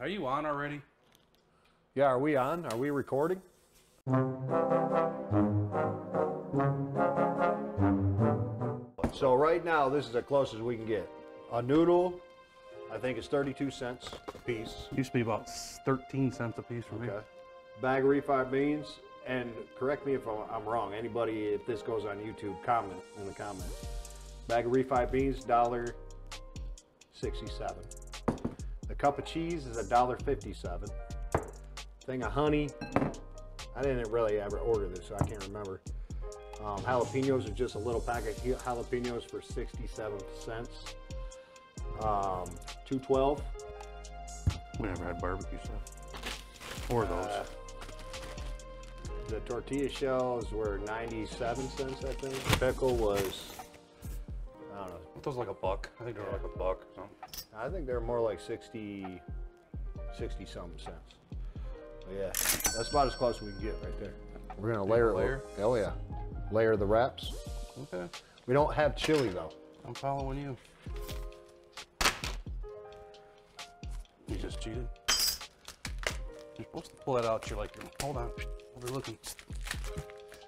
Are you on already? Yeah, are we on? Are we recording? So right now, this is the closest we can get. A noodle, I think it's 32 cents a piece. Used to be about 13 cents a piece for me. Okay. Bag of refried beans, and correct me if I'm wrong. Anybody, if this goes on YouTube, comment in the comments. Bag of refried beans, $1.67. The cup of cheese is $1.57. Thing of honey, I didn't really ever order this, so I can't remember. Jalapenos are just a little packet of jalapenos for 67 cents. $2.12. We never had barbecue stuff. Or those. The tortilla shells were 97 cents, I think. The pickle was, I don't know. Those like $1. I think they were like $1 or something. I think they're more like 60 something cents. But yeah, that's about as close as we can get right there. We're gonna layer. Oh yeah, layer the wraps. Okay. We don't have chili though. I'm following you. You just cheated. You're supposed to pull that out. You're like, hold on. Overlooking.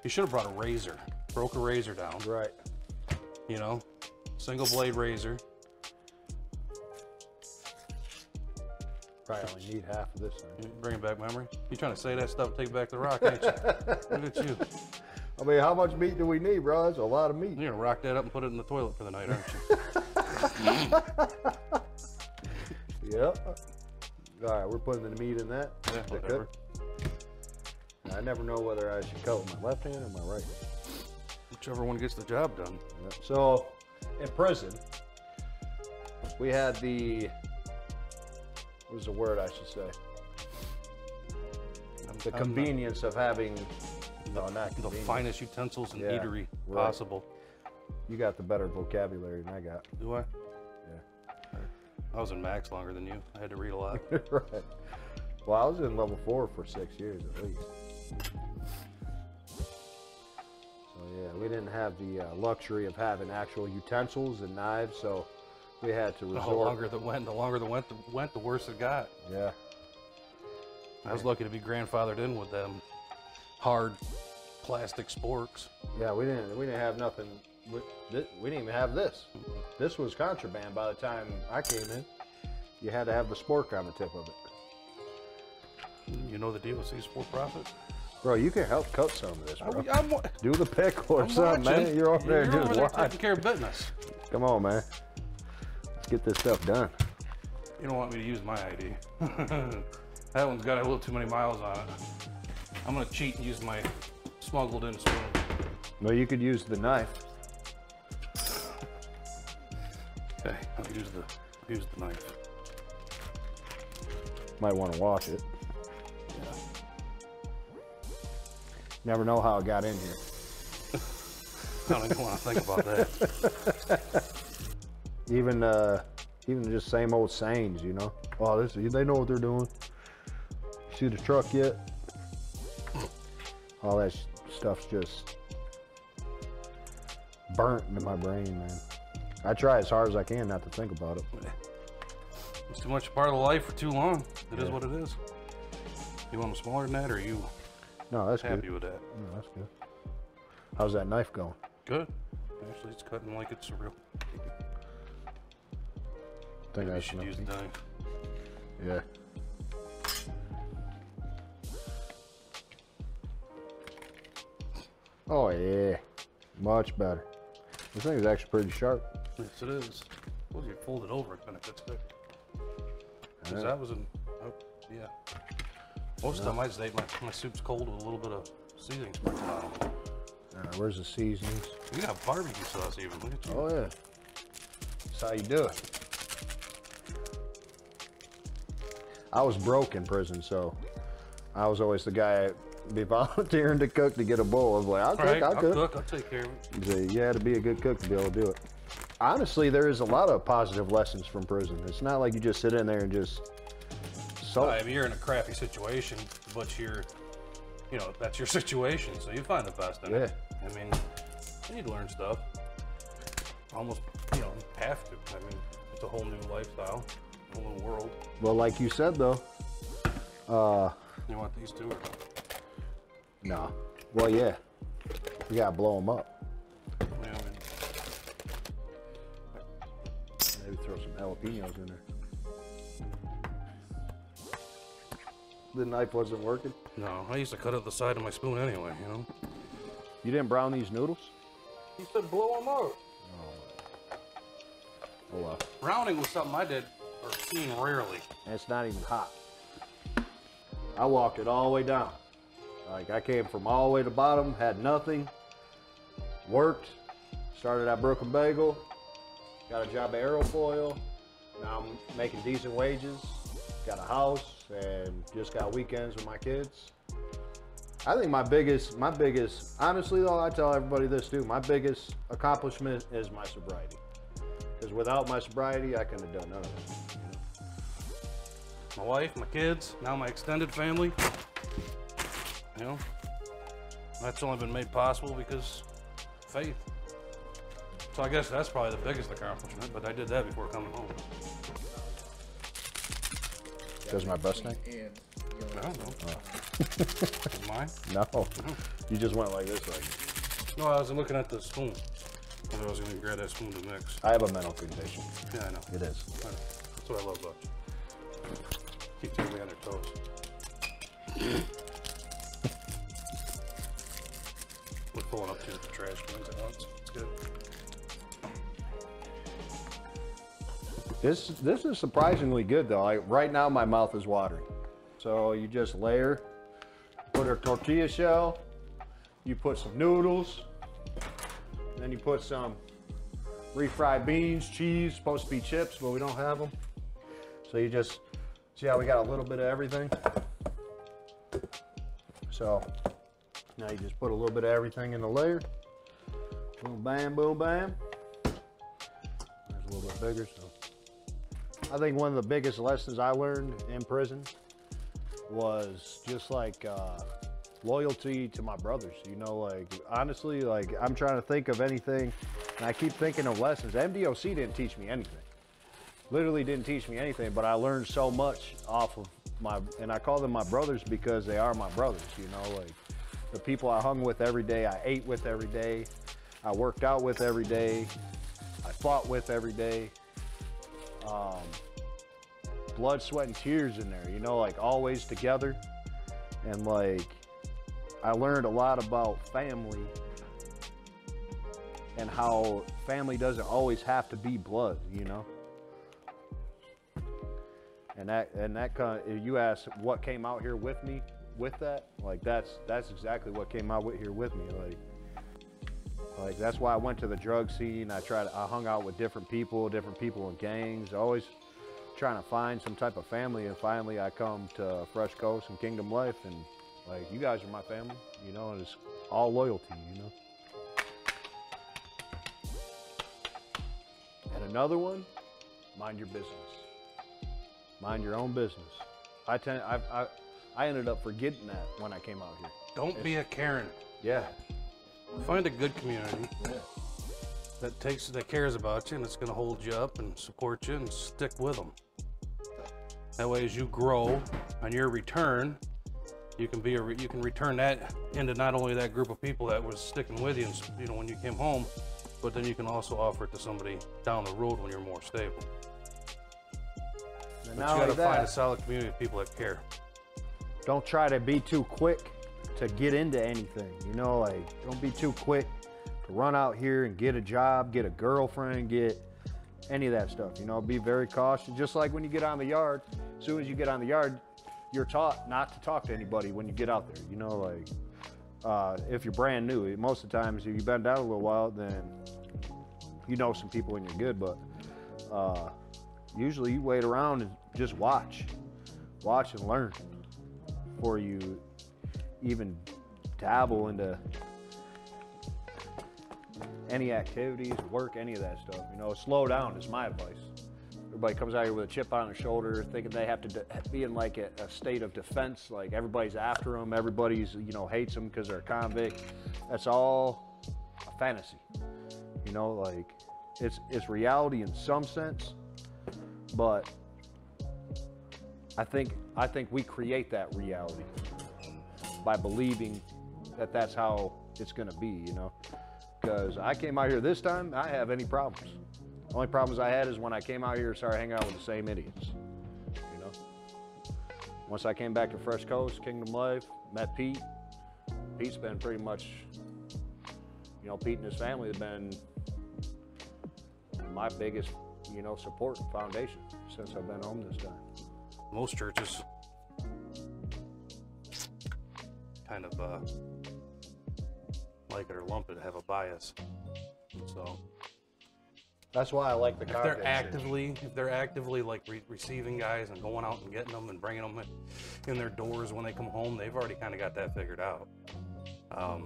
You should have brought a razor. Broke a razor down. Right. You know, single blade razor. Probably only need half of this thing. Bringing back memory. You trying to say that stuff, take it back to the rock, ain't you? Look at you. I mean, how much meat do we need, bro? That's a lot of meat. You're gonna rock that up and put it in the toilet for the night, aren't you? Yep. All right, we're putting the meat in that. Yeah, whatever. I never know whether I should cut with my left hand or my right. Whichever one gets the job done. Yep. So, in prison, we had the, what was the word I should say? The convenience of having, no, not the convenience. finest utensils and eatery possible. You got the better vocabulary than I got. Do I? Yeah. I was in Max longer than you. I had to read a lot. Right. Well, I was in level 4 for 6 years at least. So yeah, we didn't have the luxury of having actual utensils and knives, so we had to resort. The longer the went, the worse it got. Yeah. I was lucky to be grandfathered in with them hard plastic sporks. Yeah, we didn't have nothing. We didn't even have this. This was contraband by the time I came in. You had to have the spork on the tip of it. You know the deal with these for profit? Bro, you can help cut some of this, bro. I'm Do the pickle or something, man. You're over there just watching. Taking care of business. Come on, man. Let's get this stuff done. You don't want me to use my ID. That one's got a little too many miles on it. I'm gonna cheat and use my smuggled in spoon. No, you could use the knife. Okay, I'll use the knife. Might want to wash it. Yeah. Never know how it got in here. I don't even want to think about that. Even just same old sayings, you know. Oh, they know what they're doing. See the truck yet? All that stuff's just burnt into my brain, man. I try as hard as I can not to think about it. It's too much a part of life for too long. It is what it is. You want them smaller than that, or are you happy with that? No, that's good. How's that knife going? Good. Actually, it's cutting like it's real. Think I should use the knife. Yeah. Oh yeah, much better. This thing is actually pretty sharp. Yes, it is. Well, you fold it over, it's been a good stick. Because that was yeah. Most of the time I just ate my soup's cold with a little bit of seasoning sprinkled on it. Where's the seasonings? You got barbecue sauce even, look at you. Oh yeah. That's how you do it. I was broke in prison, so I was always the guy be volunteering to cook to get a bowl. I was like, I'll cook, I'll cook. I'll take care of it. You had to be a good cook to be able to do it. Honestly, there is a lot of positive lessons from prison. It's not like you just sit in there and just I mean, you're in a crappy situation, but that's your situation, so you find the best in it. I mean, you need to learn stuff. Almost, have to. I mean, it's a whole new lifestyle. a little world. Well, like you said though, You want these two? no. Well, yeah, we gotta blow them up. Yeah, I mean, Maybe throw some jalapenos in there. The knife wasn't working. no, I used to cut it the side of my spoon anyway, you know? You didn't brown these noodles? He said blow them out. Oh well. Browning was something I did or seen rarely. And it's not even hot. I walked it all the way down. Like I came from all the way to the bottom, had nothing, worked, started at Brooklyn Bagel, got a job at Aerofoil. Now I'm making decent wages, got a house, and just got weekends with my kids. I think my biggest, honestly though, I tell everybody this too, my biggest accomplishment is my sobriety. Because without my sobriety, I couldn't have done none of this. My wife, my kids, now my extended family. You know, that's only been made possible because faith. So I guess that's probably the biggest accomplishment, but I did that before coming home. Does my breast thing? I don't know. Mine? No. You just went like this, like. No, I was looking at the spoon. I was going to grab that spoon to mix. I have a mental condition. Yeah, I know. It is. I know. That's what I love about you. Keeps me on their toes. We're pulling up two of the trash cans at once. It's good. This is surprisingly good though. Right now my mouth is watering. So you just layer, put a tortilla shell, you put some noodles, then you put some refried beans, cheese, supposed to be chips, but we don't have them. So you just, see how we got a little bit of everything? So now you just put a little bit of everything in the layer. Boom, bam, boom, bam. There's a little bit bigger, so. I think one of the biggest lessons I learned in prison was just like loyalty to my brothers. You know, like honestly, like I'm trying to think of anything and I keep thinking of lessons. MDOC didn't teach me anything. Literally didn't teach me anything, but I learned so much off of and I call them my brothers because they are my brothers, you know, like the people I hung with every day, I ate with every day, I worked out with every day, I fought with every day. Blood, sweat, and tears in there, you know, like always together. And like, I learned a lot about family and how family doesn't always have to be blood, you know. And that kind of, you ask what came out here with me with that, like that's exactly what came out here with me. Like that's why I went to the drug scene. I hung out with different people in gangs, always trying to find some type of family. And finally I come to Fresh Coast and Kingdom Life, and like, you guys are my family, you know, and it's all loyalty, you know. And another one, mind your business. Mind your own business. I ended up forgetting that when I came out here. Don't be a Karen. Yeah. Find a good community that cares about you and it's going to hold you up and support you, and stick with them. That way, as you grow on your return, you can return that into not only that group of people that was sticking with you, and, you know, when you came home, but then you can also offer it to somebody down the road when you're more stable. But you got to find a solid community of people that care. Don't try to be too quick to get into anything, you know, like don't be too quick to run out here and get a job, get a girlfriend, get any of that stuff, you know. Be very cautious. Just like when you get on the yard, as soon as you get on the yard, you're taught not to talk to anybody when you get out there, you know, like if you're brand new. Most of the times if you've been down a little while, then you know some people and you're good, but usually you wait around and just watch and learn before you even dabble into any activities, work, any of that stuff. You know, slow down is my advice. Everybody comes out here with a chip on their shoulder, thinking they have to be in like a state of defense, like everybody's after them, everybody's, you know, hates them because they're a convict. That's all a fantasy. You know, like it's reality in some sense, but I think we create that reality by believing that that's how it's going to be, you know. Because I came out here this time, I didn't have any problems. The only problems I had is when I came out here and started hanging out with the same idiots, you know. Once I came back to Fresh Coast, Kingdom Life, met Pete. Pete's been pretty much, you know, Pete and his family have been my biggest, you know, support and foundation since I've been home this time. Most churches kind of like it or lump it, have a bias. So that's why I like the if they're actively like receiving guys and going out and getting them and bringing them in their doors when they come home, they've already kind of got that figured out. I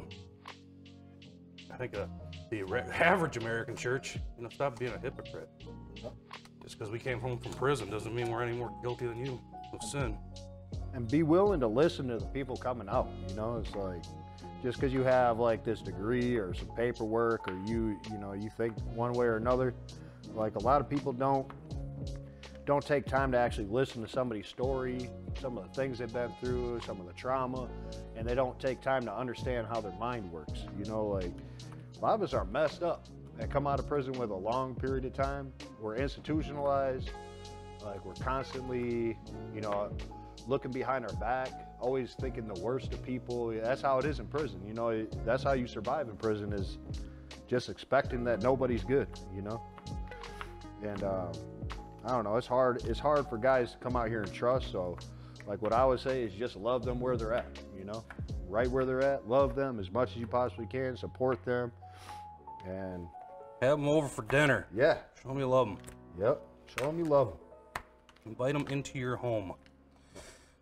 think the average American church, you know, stop being a hypocrite. Just because we came home from prison doesn't mean we're any more guilty than you of sin. And be willing to listen to the people coming out, you know. It's like, just because you have like this degree or some paperwork, or you know, you think one way or another, like a lot of people don't take time to actually listen to somebody's story, some of the things they've been through, some of the trauma, and they don't take time to understand how their mind works. You know, like a lot of us are messed up and come out of prison with a long period of time. We're institutionalized, like we're constantly, you know, looking behind our back, always thinking the worst of people. That's how it is in prison, you know. That's how you survive in prison, is just expecting that nobody's good, you know. And I don't know, it's hard for guys to come out here and trust. So like what I would say is just love them where they're at, you know, right where they're at. Love them as much as you possibly can, support them, and have them over for dinner. Yeah, show them you love them. Yep, show them you love them. Invite them into your home.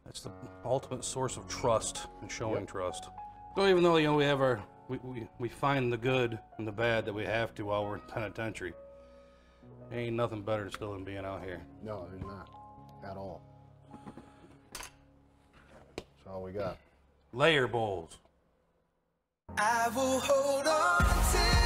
That's the ultimate source of trust and showing trust. So even though, you know, we have we find the good and the bad that we have to while we're in penitentiary, ain't nothing better still than being out here. No, there's not at all. That's all we got. Layer bowls. I will hold on to